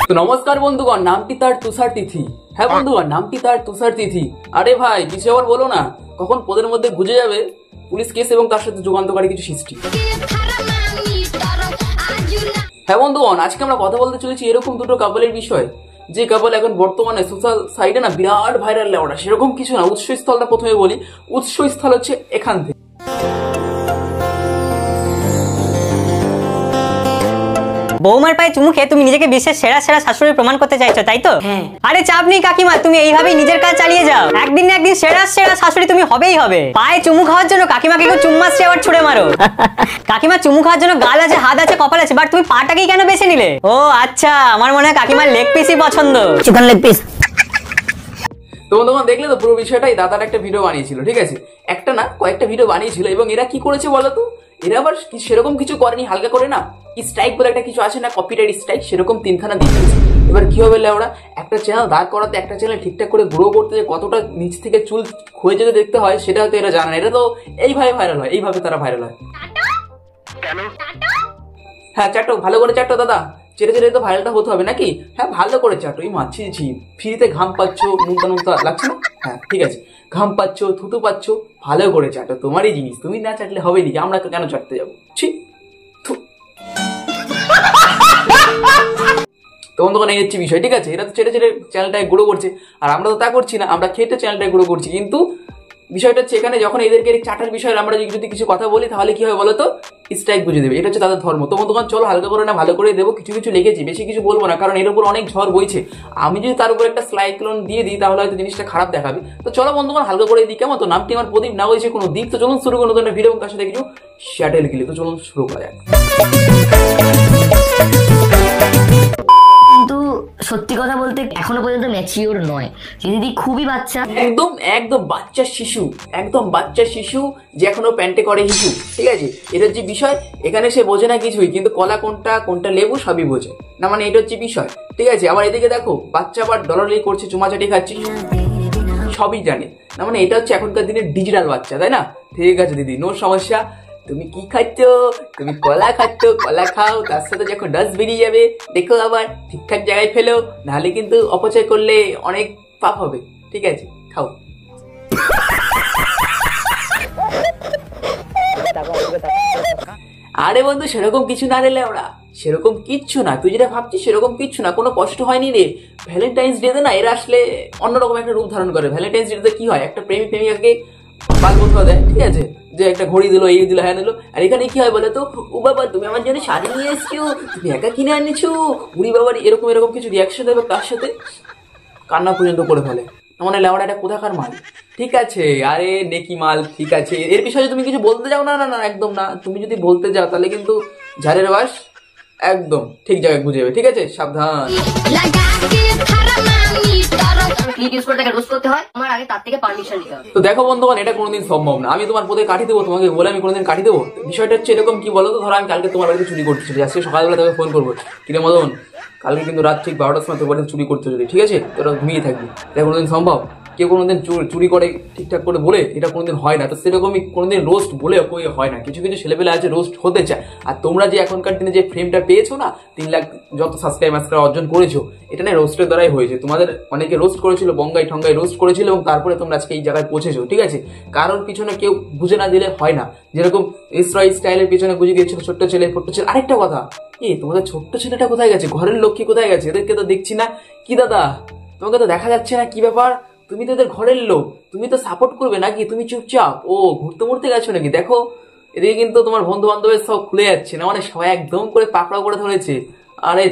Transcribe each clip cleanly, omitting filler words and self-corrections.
তো নমস্কার বন্ধুগণ, নামটি তার তুষার তিথি। হ্যাঁ বন্ধুগণ, নামটি তার তুষার তিথি। আরে ভাই কিছু আবার বলো না, কখন পদের মধ্যে গুজে যাবে পুলিশ কেস এবং তার সাথে যুগান্তকারী কিছু সৃষ্টি। হ্যাঁ বন্ধুগণ, আজকে আমরা কথা বলতে চলেছি এরকম দুটো কাপলের বিষয়, যে কাপল এখন বর্তমানে সোশ্যাল সাইডে না বিরাট ভাইরাল লেওয়া। সেরকম কিছু না, উৎসস্থলটা প্রথমে বলি। উৎসস্থল হচ্ছে এখান থেকে। বৌমার পায়ে চুমু খেয়ে তুমি নিজেকে বিশ্বের সেরা সেরা শাশুড়ি প্রমাণ করতে চাইছো, তাই তো? আরে চাপ নেই কাকিমা, তুমি এইভাবেই নিজের কাজ চালিয়ে যাও। একদিন না একদিন সেরা সেরা শাশুড়ি তুমি হবেই হবে। পায়ে চুমু খাওয়ার জন্য কাকিমাকে কেউ চুম্মাসে আবার ছুড়ে মারো। কাকিমা চুমু খাওয়ার জন্য গাল আছে, হাত আছে, কপাল আছে, বাট তুমি পাটাকেই কেন বেছে নিলে? ও আচ্ছা, আমার মনে হয় কাকিমার লেগ পিসই পছন্দ, চিকেন লেগ পিস। তো বন্ধুগণ দেখলে তো পুরো বিষয়টাই। দাদার একটা ভিডিও বানিয়েছিল, ঠিক আছে, একটা না কয়েকটা ভিডিও বানিয়েছিল। এবং এরা কি করেছে বলতো, এরা আবার সেরকম কিছু করেনি, হালকা করে না স্ট্রাইক বলে একটা কিছু আছে না, কপিরাইট স্ট্রাইক, সেরকম 3খানা দিয়ে দিয়েছে। এবার কি হবে ওরা একটা চ্যানেল দাঁড় করাতে, একটা চ্যানেল ঠিকঠাক করে গ্রো করতে যে কতটা নিচ থেকে চুল ক্ষয়ে যেতে দেখতে হয় সেটা হয়তো এরা জানে না। এটা তো এইভাবে ভাইরাল হয়, এইভাবে তারা ভাইরাল হয়। হ্যাঁ চাটো, ভালো করে চাটো দাদা, চেটে চেটে তো ভাইরালটা হতে হবে নাকি? হ্যাঁ ভালো করে চাটো। এই মাছি ফ্রিতে ঘাম পাচ্ছ, নুনতা নুনতা লাগছে না? হ্যাঁ ঠিক আছে, ঘাম পাচ্ছ, থুতু পাচ্ছ, ভালো করে চাটো, তোমারই জিনিস, তুমি না চাটলে হবে নাকি? আমরা কেন চাটতে যাবো? ঠিক। তো বন্ধুগণ এই হচ্ছে বিষয়, ঠিক আছে। এরা তো চেটে চেটে চ্যানেলটাকে গ্রো করছে, আর আমরা তো তা করছি না, আমরা খেটে চ্যানেলটাকে গ্রো করছি। কিন্তু বিষয়টা হচ্ছে এখানে যখন এদেরকে চাটার বিষয়ে আমরা যদি কিছু কথা বলি তাহলে কি হবে বলতো, স্ট্রাইক বুঝে দেবে। এটা হচ্ছে তাদের ধর্ম। তো বন্ধুগণ চলো হালকা করে না ভালো করে দেবো, কিছু কিছু লিখেছি, বেশি কিছু বলবো না, কারণ এর উপর অনেক ঝড় বইছে। আমি যদি তার উপর একটা সাইক্লোন দিয়ে দিই তাহলে হয়তো জিনিসটা খারাপ দেখাবে। তো চলো বন্ধুগণ হালকা করে দিই, কেমন? তো নামটি আমার প্রদীপ, না হয়েছে কোনো দ্বীপ। তো চলুন শুরু করুন নতুন একটা ভিডিও এবং তার সাথে কিছু শ্যাটেল গিলে। তো চলুন শুরু করা যাক। কিন্তু সত্যি কথা বলতে এখনো পর্যন্ত ম্যাচিওর নয়, দিদি খুবই বাচ্চা, একদম একদম বাচ্চা শিশু, একদম বাচ্চা শিশু যে এখনো প্যান্টে করে হিসু, ঠিক আছে। এটার যে বিষয়, এখানে সে বোঝে না কিছুই, কিন্তু কলা কোনটা কোনটা লেবু সবই বোঝে না, মানে এটা হচ্ছে বিষয়, ঠিক আছে। আবার এদিকে দেখো বাচ্চা আবার ডলারি করছে, চুমাচাটি খাচ্ছে, সবই জানে না, মানে এটা হচ্ছে এখনকার দিনের ডিজিটাল বাচ্চা, তাই না? ঠিক আছে দিদি, নো সমস্যা। তুমি কি খাচ্ছ? তুমি কলা খাচ্ছ, কলা খাও, তার সাথে যখন ডাস্ট বেরিয়ে যাবে দেখো আবার ঠিকঠাক জায়গায় ফেলো, নাহলে কিন্তু অপচয় করলে অনেক পাপ হবে, ঠিক আছে, খাও। আরে বন্ধু সেরকম কিছু না রে ওরা, সেরকম কিচ্ছু না, তুই যেটা ভাবছিস সেরকম কিচ্ছু না, কোনো কষ্ট হয়নি রে। ভ্যালেন্টাইন্স ডে তে না এরা আসলে অন্যরকম একটা রূপ ধারণ করে। ভ্যালেন্টাইন্স ডে তে কি হয়, একটা প্রেমিক প্রেমিকাকে বালবন্ধা দেয়, ঠিক আছে, যে একটা ঘড়ি দিল, এই দিল, হ্যাঁ দিল। আর এখানে কি হয় বলে তো, ও বাবা তুমি আমার জন্য শাড়ি নিয়ে এসছো, তুমি একা কিনে আনিছো, উড়ি বাবার এরকম এরকম কিছু রিয়াকশন দেবে, তার সাথে কান্না পর্যন্ত করে ফেলে। মানে লেওয়াটা একটা কোথাকার মাল, ঠিক আছে, আরে নেকি মাল, ঠিক আছে। এর বিষয়ে তুমি কিছু বলতে যাও না, না না একদম না। তুমি যদি বলতে যাও তাহলে কিন্তু ঝাড়ের বাস একদম ঠিক জায়গায় বুঝে যাবে, ঠিক আছে, সাবধান। তো দেখো বন্ধুগণ, এটা কোনোদিন সম্ভব না। আমি তোমার পথে কাটি দেবো, তোমাকে বলে আমি কোনোদিন কাটি দেবো? বিষয়টা হচ্ছে এরকম, কি বলো তো, ধরো আমি কালকে তোমার বাড়িতে চুরি করতে চলি, আজকে সকালবেলা তোকে ফোন করবো, কিরে মদন কালকে কিন্তু রাত ঠিক 12টার সময় তোর বাড়িতে চুরি করতে চলি, ঠিক আছে, তোরা ঘুমিয়ে থাকবি। এটা কোনোদিন সম্ভব? কেউ কোনোদিন চুরি করে ঠিকঠাক করে বলে? এটা কোনোদিন হয় না। তো সেরকমই কোনোদিন রোস্ট বলে হয় না। কিছু কিছু ছেলেপেলে আছে রোস্ট হতে চায়। আর তোমরা যে এখনকার দিনে যে ফ্রেমটা পেয়েছো না, 3 লাখ যত সাবস্ক্রাইবার অর্জন করেছো, এটা না রোস্টের দ্বারাই হয়েছে। তোমাদের অনেকে রোস্ট করেছিল, বঙ্গাই ঠঙ্গাই রোস্ট করেছিল, এবং তারপরে তোমরা আজকে এই জায়গায় পৌঁছেছো, ঠিক আছে। কারোর পিছনে কেউ বুঝে না দিলে হয় না। যেরকম ইসরায়েল স্টাইলের পিছনে বুঝে দিয়েছিল ছোট্ট ছেলে, ছোট্ট ছেলে। আরেকটা কথা, তোমাদের ছোট্ট ছেলেটা কোথায় গেছে? ঘরের লক্ষ্মী কোথায় গেছে? এদেরকে তো দেখছি না। কি দাদা তোমাকে তো দেখা যাচ্ছে না, কি ব্যাপার? তুমি তো এদের ঘরের লোক, তুমি তো সাপোর্ট করবে নাকি? তুমি চুপচাপ ও ঘুরতে ঘুরতে গেছো নাকি? দেখো এদিকে কিন্তু তোমার বন্ধু বান্ধবের সব খুলে যাচ্ছে না, মানে সবাই একদম করে পাকড়াও করে ধরেছে। আরে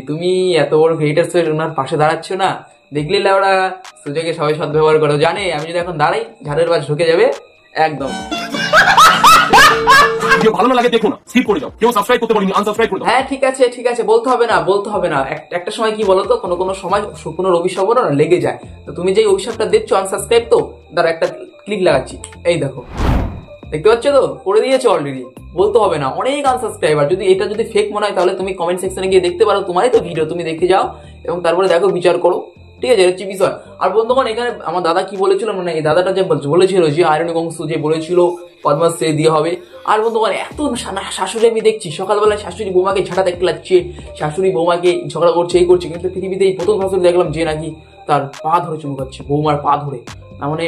তুমি এত বড় ক্রিয়েটার্স হয়ে ওনার পাশে দাঁড়াচ্ছ না, দেখলে ওরা সুযোগে সবাই সদ্ব্যবহার করো। জানে আমি যদি এখন দাঁড়াই ঝাড়ের বাজ ঢুকে যাবে একদম। ভালো লাগে দেখো না, স্কিপ করে যাও, কেউ সাবস্ক্রাইব করতে পারেনি, আনসাবস্ক্রাইব করে দাও। হ্যাঁ ঠিক আছে ঠিক আছে, বলতে হবে না, বলতে হবে না। একটা সময় কি বলতো, কোনো সময় শুকনোর অভিশাপ না লেগে যায়। তো তুমি যে অভিশাপটা দিচ্ছ আনসাবস্ক্রাইব, তো দাঁড়া একটা ক্লিক লাগাচ্ছি, এই দেখো, দেখতে পাচ্ছ তো, করে দিয়েছো অলরেডি। বলতে হবে না, অনেক আনসাবস্ক্রাইবার। যদি এটা যদি ফেক মনে হয় তাহলে তুমি কমেন্ট সেকশনে গিয়ে দেখতে পারো, তোমারই তো ভিডিও, তুমি দেখে যাও এবং তারপরে দেখো, বিচার করো, ঠিক আছে, এটা হচ্ছে বিষয়। আর বন্ধুগণ এখানে আমার দাদা কি বলেছিল, মানে এই দাদাটা যে বলেছিল যে আয়রনিক অংশ যে বলেছিল পদ্মাশ্রী দিয়ে হবে। আর বন্ধুগণ এত শাশুড়ি আমি দেখছি সকালবেলায় শাশুড়ি বৌমাকে ঝাঁটা দেখতে লাগছে, শাশুড়ি বৌমাকে ঝগড়া করছে, এই করছে, কিন্তু পৃথিবীতে এই প্রথম শাশুড়ি দেখলাম যে নাকি তার পা ধরে চুমু খাচ্ছে, বৌমার পা ধরে। না মানে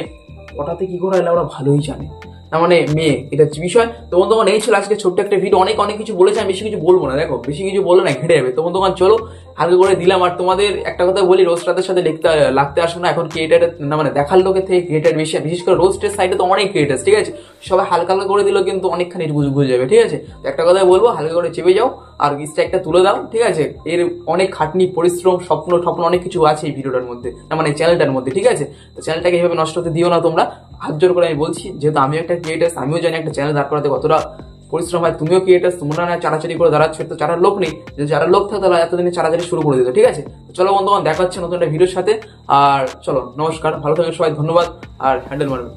ওটাতে কি করে এলে ওরা ভালোই জানে, না মানে মেয়ে, এটা হচ্ছে বিষয়। তো বন্ধুগণ এই ছিল আজকে ছোট্ট একটা ভিডিও, অনেক কিছু বলেছে, আমি বেশি কিছু বলবো না, দেখো বেশি কিছু বললে না ঘেটে যাবে। তো বন্ধুগণ চলো হালকা করে দিলাম। আর তোমাদের একটা কথা বলি, রোস্টারদের সাথে লাগতে আসো না, এখন ক্রিয়েটার না মানে দেখার লোকের থেকে ক্রিয়েটার বেশি, বিশেষ করে রোস্টের সাইডে তো অনেক ক্রিয়েটার, ঠিক আছে, সবাই হালকা করে দিলেও কিন্তু অনেকখানি গুজে যাবে, ঠিক আছে। তো একটা কথাই বলবো, হালকা করে চেপে যাও আর স্ট্রাইকটা তুলে দাও, ঠিক আছে। এর অনেক খাটনি, পরিশ্রম, স্বপ্ন অনেক কিছু আছে এই ভিডিওটার মধ্যে, না মানে চ্যানেলটার মধ্যে, ঠিক আছে। তো চ্যানেলটাকে এইভাবে নষ্ট হতে দিও না তোমরা, হাত জোর করে আমি বলছি, যেহেতু আমিও একটা ক্রিয়েটার, আমিও জানি একটা চ্যানেল দাঁড় করাতে কতটা পরিশ্রম হয়। তুমিও ক্রিয়েটার, তোমরা না চাড়াচাড়ি করে দাঁড়াচ্ছ, তো চারার লোক নেই, যদি চারার লোক থাকে তাহলে এতদিনে চাড়াচাড়ি শুরু করে দিত, ঠিক আছে। চলো বন্ধুগণ দেখা হচ্ছে নতুন একটা ভিডিওর সাথে, আর চলো নমস্কার, ভালো থাকবেন সবাই, ধন্যবাদ, আর হ্যান্ডেল মারবেন।